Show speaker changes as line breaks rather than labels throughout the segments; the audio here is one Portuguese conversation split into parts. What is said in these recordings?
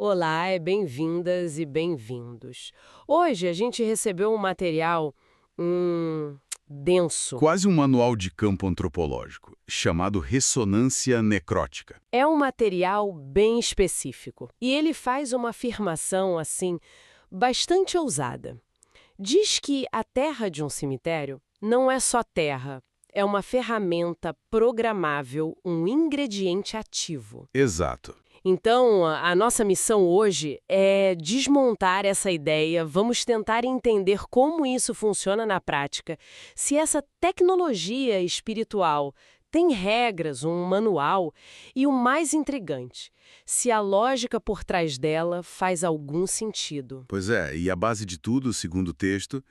Olá, bem-vindas e bem-vindos. Hoje a gente recebeu um material denso.
Quase um manual de campo antropológico, chamado Ressonância Necrótica.
É um material bem específico e ele faz uma afirmação, assim, bastante ousada. Diz que a terra de um cemitério não é só terra, é uma ferramenta programável, um ingrediente ativo.
Exato.
Então, a nossa missão hoje é desmontar essa ideia, vamos tentar entender como isso funciona na prática, se essa tecnologia espiritual tem regras, um manual e o mais intrigante, se a lógica por trás dela faz algum sentido.
Pois é, e a base de tudo, segundo o texto,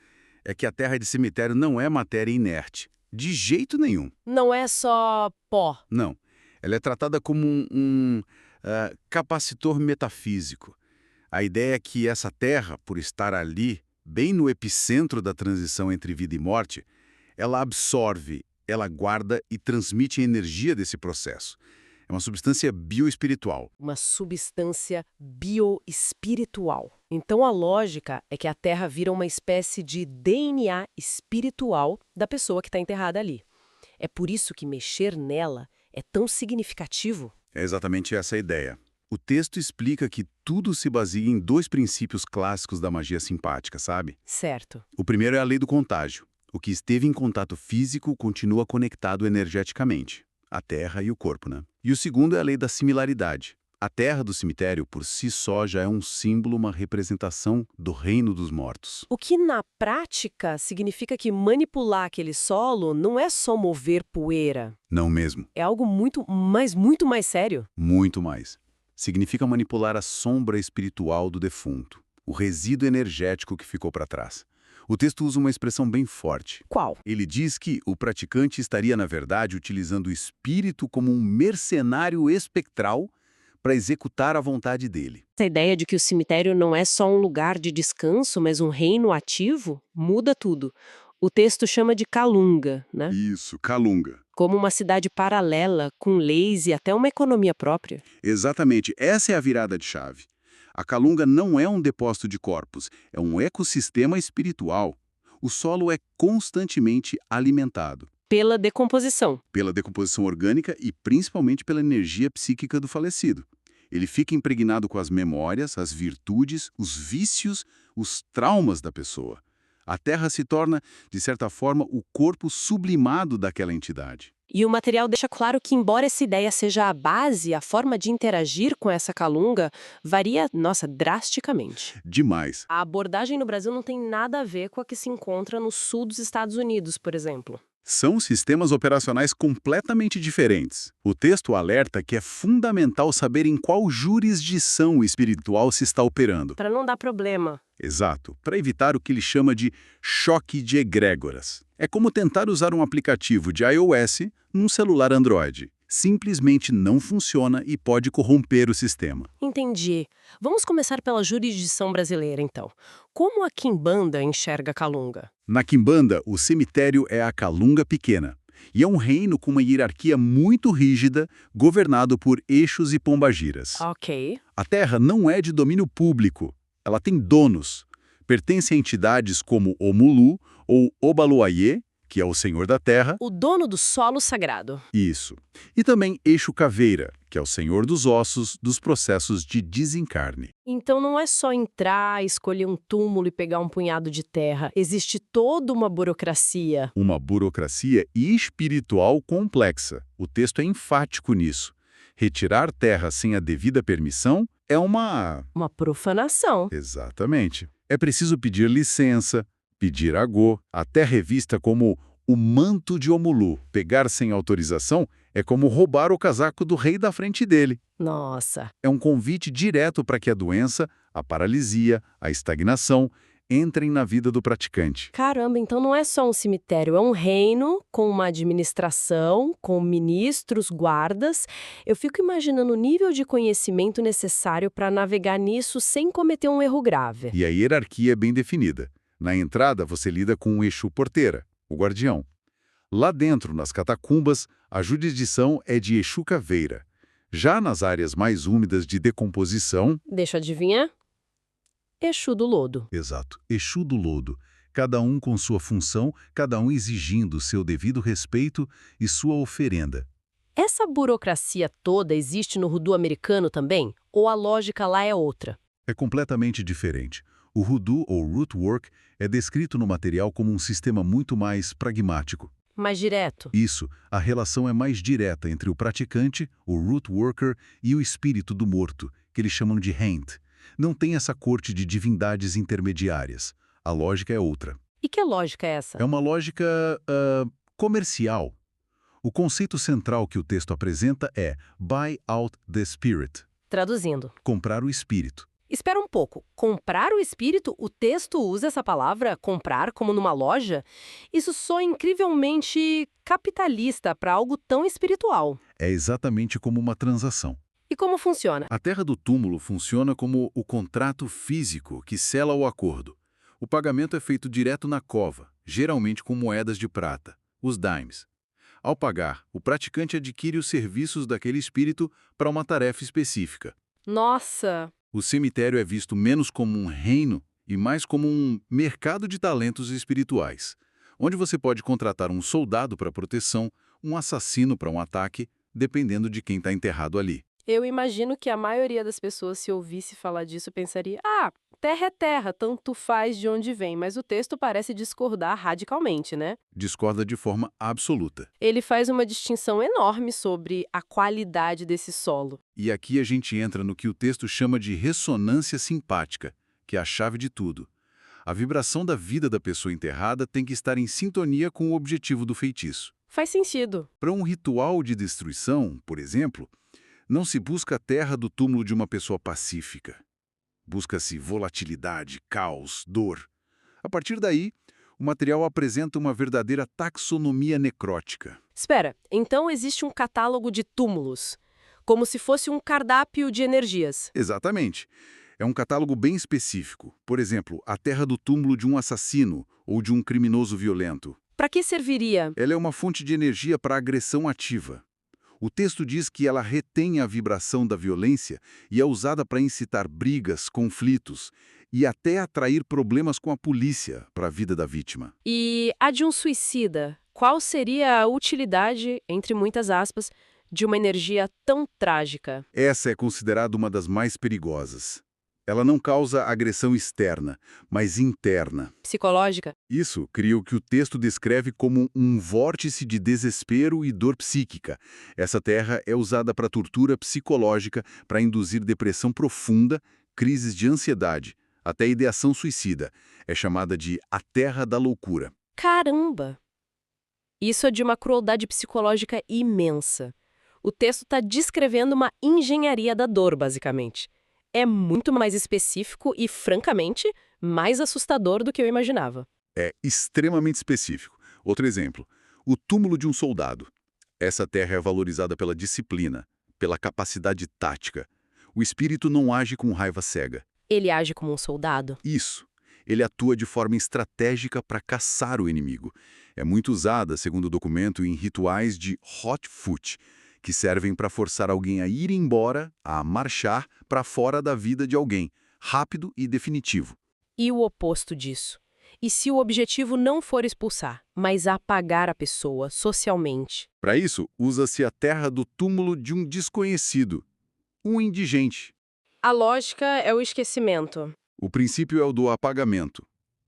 é que a terra de cemitério não é matéria inerte. De jeito nenhum.
Não é só pó.
Não. Ela é tratada como um capacitor metafísico. A ideia é que essa terra, por estar ali, bem no epicentro da transição entre vida e morte, ela absorve, ela guarda e transmite a energia desse processo. É uma substância bioespiritual.
Uma substância bioespiritual. Então a lógica é que a Terra vira uma espécie de DNA espiritual da pessoa que está enterrada ali. É por isso que mexer nela é tão significativo.
É exatamente essa a ideia. O texto explica que tudo se baseia em dois princípios clássicos da magia simpática, sabe?
Certo.
O primeiro é a lei do contágio. O que esteve em contato físico continua conectado energeticamente. A terra e o corpo, né? E o segundo é a lei da similaridade. A terra do cemitério, por si só, já é um símbolo, uma representação do reino dos mortos.
O que na prática significa que manipular aquele solo não é só mover poeira.
Não mesmo.
É algo muito mais sério.
Muito mais. Significa manipular a sombra espiritual do defunto, o resíduo energético que ficou para trás. O texto usa uma expressão bem forte.
Qual?
Ele diz que o praticante estaria, na verdade, utilizando o espírito como um mercenário espectral para executar a vontade dele.
Essa ideia de que o cemitério não é só um lugar de descanso, mas um reino ativo, muda tudo. O texto chama de Calunga, né?
Isso, Calunga.
Como uma cidade paralela, com leis e até uma economia própria.
Exatamente, essa é a virada de chave. A Calunga não é um depósito de corpos, é um ecossistema espiritual. O solo é constantemente alimentado
Pela decomposição.
pela decomposição orgânica e principalmente pela energia psíquica do falecido. Ele fica impregnado com as memórias, as virtudes, os vícios, os traumas da pessoa. A terra se torna, de certa forma, o corpo sublimado daquela entidade.
E o material deixa claro que, embora essa ideia seja a base, a forma de interagir com essa calunga varia, drasticamente.
Demais.
A abordagem no Brasil não tem nada a ver com a que se encontra no sul dos Estados Unidos, por exemplo.
São sistemas operacionais completamente diferentes. O texto alerta que é fundamental saber em qual jurisdição espiritual se está operando.
Para não dar problema.
Exato, para evitar o que ele chama de choque de egrégoras. É como tentar usar um aplicativo de iOS num celular Android. Simplesmente não funciona e pode corromper o sistema.
Entendi. Vamos começar pela jurisdição brasileira, então. Como a Quimbanda enxerga a Calunga?
Na Quimbanda, o cemitério é a Calunga Pequena. E é um reino com uma hierarquia muito rígida, governado por eixos e pombagiras.
Ok.
A terra não é de domínio público. Ela tem donos. Pertence a entidades como Omulu ou Obaluayê, que é o senhor da terra.
O dono do solo sagrado.
Isso. E também Exu Caveira, que é o senhor dos ossos dos processos de desencarne.
Então não é só entrar, escolher um túmulo e pegar um punhado de terra. Existe toda uma burocracia.
Uma burocracia espiritual complexa. O texto é enfático nisso. Retirar terra sem a devida permissão é uma...
Uma profanação.
Exatamente. É preciso pedir licença, pedir agô, até revista como o manto de Omulu. Pegar sem autorização é como roubar o casaco do rei da frente dele.
Nossa.
É um convite direto para que a doença, a paralisia, a estagnação entrem na vida do praticante.
Caramba, então não é só um cemitério, é um reino com uma administração, com ministros, guardas. Eu fico imaginando o nível de conhecimento necessário para navegar nisso sem cometer um erro grave.
E a hierarquia é bem definida. Na entrada, você lida com o Exu Porteira, o guardião. Lá dentro, nas catacumbas, a jurisdição é de Exu Caveira. Já nas áreas mais úmidas de decomposição,
Deixa eu adivinhar. Exu do lodo.
exato, Exu do lodo, cada um com sua função, cada um exigindo seu devido respeito e sua oferenda.
Essa burocracia toda existe no Voodoo americano também? Ou a lógica lá é outra?
É completamente diferente. O Hoodoo, ou Root Work, é descrito no material como um sistema muito mais pragmático.
Mais direto?
Isso, a relação é mais direta entre o praticante, o Root Worker, e o espírito do morto, que eles chamam de Haint. Não tem essa corte de divindades intermediárias. A lógica é outra.
E que lógica é essa?
É uma lógica comercial. O conceito central que o texto apresenta é buy out the spirit,
Traduzindo.
comprar o espírito.
Espera um pouco. Comprar o espírito, o texto usa essa palavra comprar como numa loja? Isso soa incrivelmente capitalista para algo tão espiritual.
É exatamente como uma transação.
E como funciona?
A terra do túmulo funciona como o contrato físico que sela o acordo. O pagamento é feito direto na cova, geralmente com moedas de prata, os dimes. Ao pagar, o praticante adquire os serviços daquele espírito para uma tarefa específica.
Nossa!
O cemitério é visto menos como um reino e mais como um mercado de talentos espirituais, onde você pode contratar um soldado para proteção, um assassino para um ataque, dependendo de quem está enterrado ali.
Eu imagino que a maioria das pessoas, se ouvisse falar disso, pensaria: ah, terra é terra, tanto faz de onde vem. Mas o texto parece discordar radicalmente, né?
Discorda de forma absoluta.
Ele faz uma distinção enorme sobre a qualidade desse solo.
E aqui a gente entra no que o texto chama de ressonância simpática, que é a chave de tudo. A vibração da vida da pessoa enterrada tem que estar em sintonia com o objetivo do feitiço.
Faz sentido.
Para um ritual de destruição, por exemplo, não se busca a terra do túmulo de uma pessoa pacífica. Busca-se volatilidade, caos, dor. A partir daí, o material apresenta uma verdadeira taxonomia necrótica.
Espera, então existe um catálogo de túmulos, como se fosse um cardápio de energias.
Exatamente. É um catálogo bem específico. Por exemplo, a terra do túmulo de um assassino ou de um criminoso violento.
Para que serviria?
Ela é uma fonte de energia para agressão ativa. O texto diz que ela retém a vibração da violência e é usada para incitar brigas, conflitos e até atrair problemas com a polícia para a vida da vítima.
E a de um suicida, qual seria a utilidade, entre muitas aspas, de uma energia tão trágica?
Essa é considerada uma das mais perigosas. Ela não causa agressão externa, mas interna.
Psicológica?
Isso cria o que o texto descreve como um vórtice de desespero e dor psíquica. Essa terra é usada para tortura psicológica, para induzir depressão profunda, crises de ansiedade, até ideação suicida. É chamada de a terra da loucura.
Caramba! Isso é de uma crueldade psicológica imensa. O texto está descrevendo uma engenharia da dor, basicamente. É muito mais específico e, francamente, mais assustador do que eu imaginava.
É extremamente específico. Outro exemplo, o túmulo de um soldado. Essa terra é valorizada pela disciplina, pela capacidade tática. O espírito não age com raiva cega.
Ele age como um soldado?
Isso. Ele atua de forma estratégica para caçar o inimigo. É muito usada, segundo o documento, em rituais de hot foot, que servem para forçar alguém a ir embora, a marchar para fora da vida de alguém, rápido e definitivo.
E o oposto disso? E se o objetivo não for expulsar, mas apagar a pessoa socialmente?
Para isso, usa-se a terra do túmulo de um desconhecido, um indigente.
A lógica é o esquecimento.
O princípio é o do apagamento.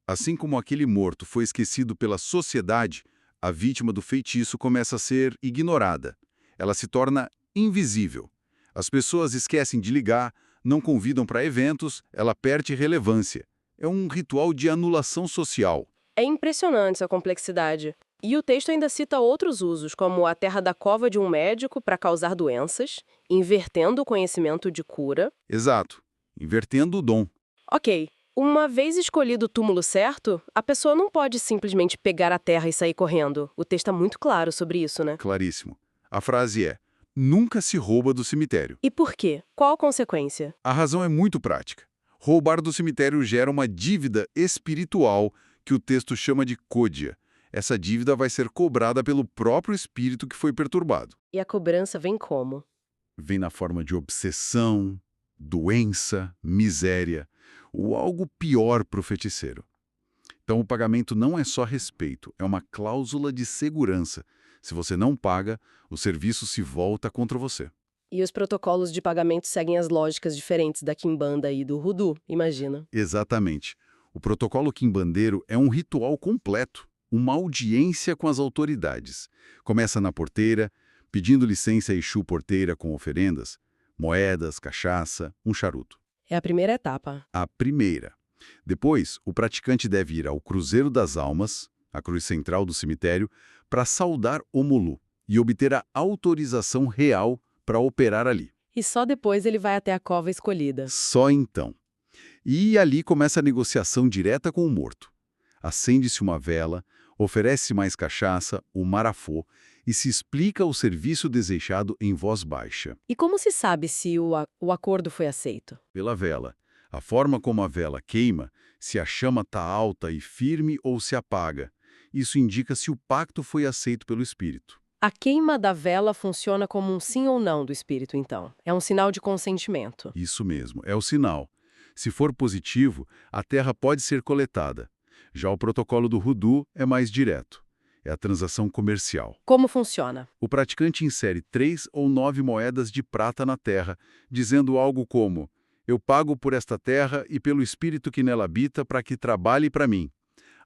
Assim como aquele morto foi esquecido pela sociedade, a vítima do feitiço começa a ser ignorada. Ela se torna invisível. As pessoas esquecem de ligar, não convidam para eventos, ela perde relevância. É um ritual de anulação social.
É impressionante essa complexidade. E o texto ainda cita outros usos, como a terra da cova de um médico para causar doenças, invertendo o conhecimento de cura.
Exato. Invertendo o dom.
Ok, uma vez escolhido o túmulo certo, a pessoa não pode simplesmente pegar a terra e sair correndo. O texto está muito claro sobre isso, né?
Claríssimo. A frase é: nunca se rouba do cemitério.
E por quê? Qual a consequência?
A razão é muito prática. Roubar do cemitério gera uma dívida espiritual que o texto chama de côdia. Essa dívida vai ser cobrada pelo próprio espírito que foi perturbado.
E a cobrança vem como?
Vem na forma de obsessão, doença, miséria, ou algo pior para o feiticeiro. Então o pagamento não é só respeito, é uma cláusula de segurança. Se você não paga, o serviço se volta contra você.
E os protocolos de pagamento seguem as lógicas diferentes da quimbanda e do voodoo, imagina.
Exatamente. O protocolo quimbandeiro é um ritual completo, uma audiência com as autoridades. Começa na porteira, pedindo licença a Exu porteira com oferendas, moedas, cachaça, um charuto.
É a primeira etapa.
A primeira. Depois, o praticante deve ir ao Cruzeiro das Almas, a cruz central do cemitério, para saudar o Mulu e obter a autorização real para operar ali.
E só depois ele vai até a cova escolhida.
Só então. E ali começa a negociação direta com o morto. Acende-se uma vela, oferece mais cachaça, o marafô, e se explica o serviço desejado em voz baixa.
E como se sabe se o acordo foi aceito?
Pela vela. A forma como a vela queima, se a chama está alta e firme ou se apaga. Isso indica se o pacto foi aceito pelo espírito.
A queima da vela funciona como um sim ou não do espírito, então. É um sinal de consentimento.
Isso mesmo, é o sinal. Se for positivo, a terra pode ser coletada. Já o protocolo do voodoo é mais direto. É a transação comercial.
Como funciona?
O praticante insere 3 ou 9 moedas de prata na terra, dizendo algo como: eu pago por esta terra e pelo espírito que nela habita para que trabalhe para mim.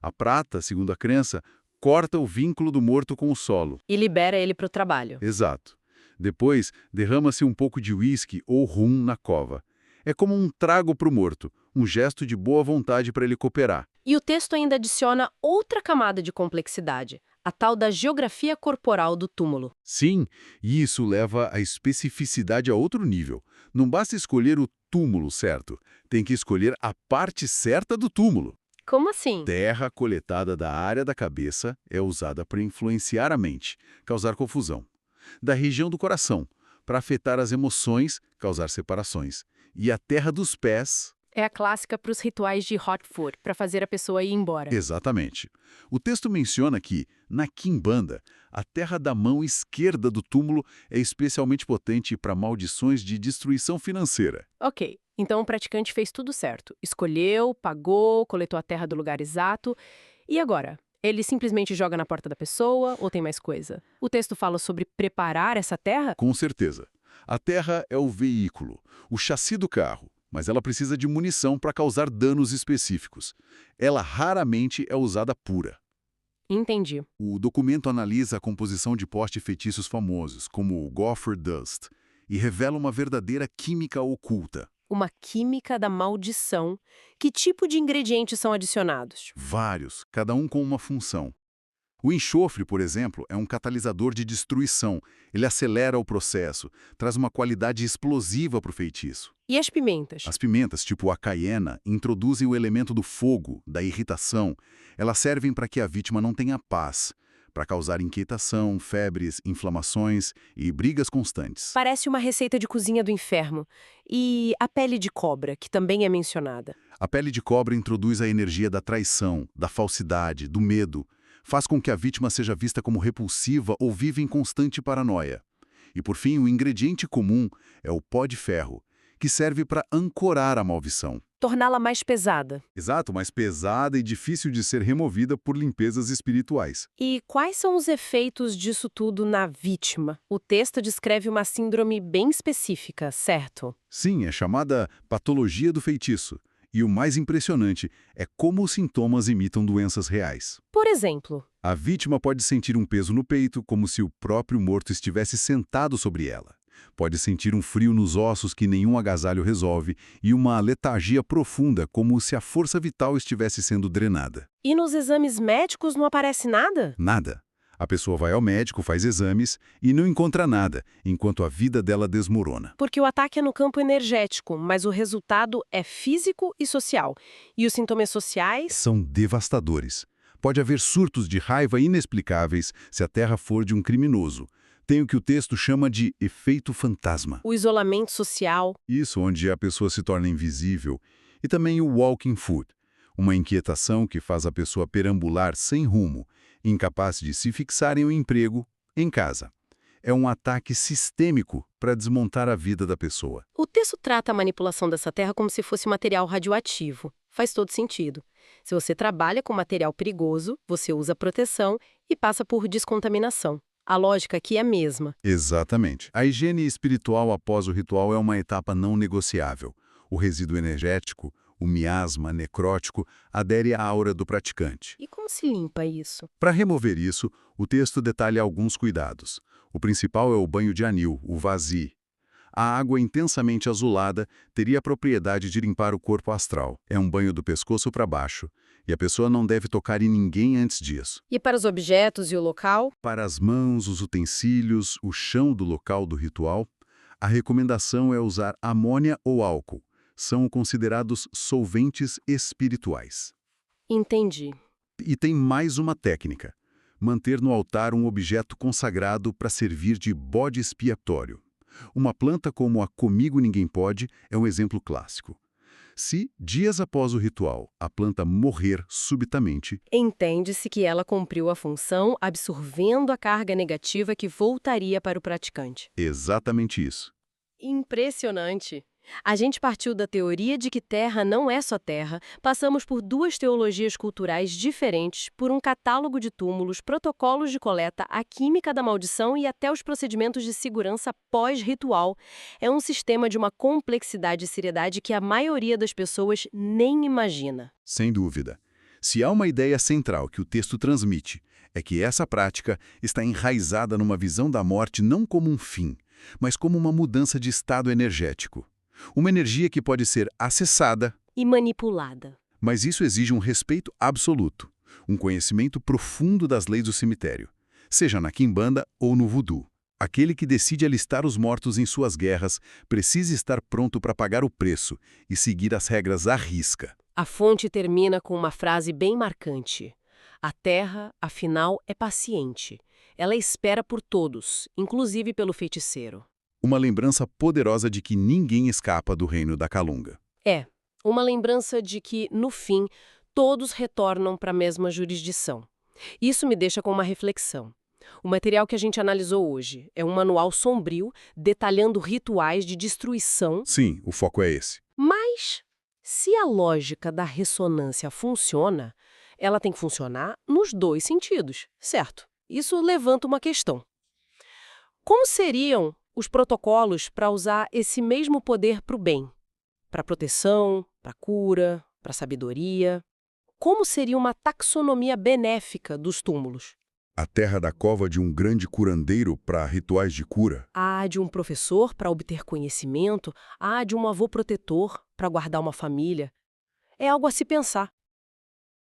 A prata, segundo a crença, corta o vínculo do morto com o solo.
E libera ele para o trabalho.
Exato. Depois, derrama-se um pouco de uísque ou rum na cova. É como um trago para o morto, um gesto de boa vontade para ele cooperar.
E o texto ainda adiciona outra camada de complexidade, a tal da geografia corporal do túmulo.
Sim, e isso leva a especificidade a outro nível. Não basta escolher o túmulo certo, tem que escolher a parte certa do túmulo.
Como assim?
Terra coletada da área da cabeça é usada para influenciar a mente, causar confusão. Da região do coração, para afetar as emoções, causar separações. E a terra dos pés...
É a clássica para os rituais de hot food, para fazer a pessoa ir embora.
Exatamente. O texto menciona que, na quimbanda, a terra da mão esquerda do túmulo é especialmente potente para maldições de destruição financeira.
Ok, então o praticante fez tudo certo. Escolheu, pagou, coletou a terra do lugar exato. E agora? Ele simplesmente joga na porta da pessoa ou tem mais coisa? O texto fala sobre preparar essa terra?
Com certeza. A terra é o veículo, o chassi do carro, mas ela precisa de munição para causar danos específicos. Ela raramente é usada pura.
Entendi.
O documento analisa a composição de pós de feitiços famosos, como o Gopher Dust, e revela uma verdadeira química oculta.
Uma química da maldição. Que tipo de ingredientes são adicionados?
Vários, cada um com uma função. O enxofre, por exemplo, é um catalisador de destruição. Ele acelera o processo, traz uma qualidade explosiva para o feitiço.
E as pimentas?
As pimentas, tipo a caiena, introduzem o elemento do fogo, da irritação. Elas servem para que a vítima não tenha paz, para causar inquietação, febres, inflamações e brigas constantes.
Parece uma receita de cozinha do inferno. E a pele de cobra, que também é mencionada.
A pele de cobra introduz a energia da traição, da falsidade, do medo. Faz com que a vítima seja vista como repulsiva ou viva em constante paranoia. E, por fim, o ingrediente comum é o pó de ferro, que serve para ancorar a maldição.
Torná-la mais pesada.
Exato, mais pesada e difícil de ser removida por limpezas espirituais.
E quais são os efeitos disso tudo na vítima? O texto descreve uma síndrome bem específica, certo?
Sim, é chamada patologia do feitiço. E o mais impressionante é como os sintomas imitam doenças reais.
Por exemplo,
A vítima pode sentir um peso no peito, como se o próprio morto estivesse sentado sobre ela. Pode sentir um frio nos ossos que nenhum agasalho resolve e uma letargia profunda, como se a força vital estivesse sendo drenada.
e nos exames médicos não aparece nada?
Nada. A pessoa vai ao médico, faz exames e não encontra nada, enquanto a vida dela desmorona.
Porque o ataque é no campo energético, mas o resultado é físico e social. E os sintomas sociais?
São devastadores. Pode haver surtos de raiva inexplicáveis se a terra for de um criminoso. Tem o que o texto chama de efeito fantasma.
O isolamento social?
Isso, onde a pessoa se torna invisível. E também o walking foot, uma inquietação que faz a pessoa perambular sem rumo, incapaz de se fixar em um emprego, em casa. É um ataque sistêmico para desmontar a vida da pessoa.
O texto trata a manipulação dessa terra como se fosse material radioativo. Faz todo sentido. Se você trabalha com material perigoso, você usa proteção e passa por descontaminação. A lógica aqui é a mesma.
Exatamente. A higiene espiritual após o ritual é uma etapa não negociável. O resíduo energético, o miasma necrótico, adere à aura do praticante.
E como se limpa isso?
Para remover isso, o texto detalha alguns cuidados. O principal é o banho de anil, o vazi. A água intensamente azulada teria a propriedade de limpar o corpo astral. É um banho do pescoço para baixo, e a pessoa não deve tocar em ninguém antes disso.
E para os objetos e o local?
Para as mãos, os utensílios, o chão do local do ritual, a recomendação é usar amônia ou álcool. São considerados solventes espirituais.
Entendi.
E tem mais uma técnica: manter no altar um objeto consagrado para servir de bode expiatório. Uma planta como a Comigo Ninguém Pode é um exemplo clássico. Se, dias após o ritual, a planta morrer subitamente,
Entende-se que ela cumpriu a função absorvendo a carga negativa que voltaria para o praticante.
exatamente isso.
Impressionante! A gente partiu da teoria de que terra não é só terra, passamos por duas teologias culturais diferentes, por um catálogo de túmulos, protocolos de coleta, a química da maldição e até os procedimentos de segurança pós-ritual. É um sistema de uma complexidade e seriedade que a maioria das pessoas nem imagina.
Sem dúvida. Se há uma ideia central que o texto transmite, é que essa prática está enraizada numa visão da morte não como um fim, mas como uma mudança de estado energético. Uma energia que pode ser acessada,
E manipulada.
mas isso exige um respeito absoluto, um conhecimento profundo das leis do cemitério, seja na quimbanda ou no voodoo. Aquele que decide alistar os mortos em suas guerras precisa estar pronto para pagar o preço e seguir as regras à risca.
A fonte termina com uma frase bem marcante. A terra, afinal, é paciente. Ela espera por todos, inclusive pelo feiticeiro.
Uma lembrança poderosa de que ninguém escapa do reino da Calunga.
É, uma lembrança de que, no fim, todos retornam para a mesma jurisdição. Isso me deixa com uma reflexão. O material que a gente analisou hoje é um manual sombrio, detalhando rituais de destruição,
Sim, o foco é esse.
mas se a lógica da ressonância funciona, ela tem que funcionar nos dois sentidos, certo? Isso levanta uma questão. Como seriam os protocolos para usar esse mesmo poder para o bem? Para proteção, para cura, para sabedoria? Como seria uma taxonomia benéfica dos túmulos?
A terra da cova de um grande curandeiro para rituais de cura.
A de um professor para obter conhecimento, a de um avô protetor para guardar uma família. É algo a se pensar.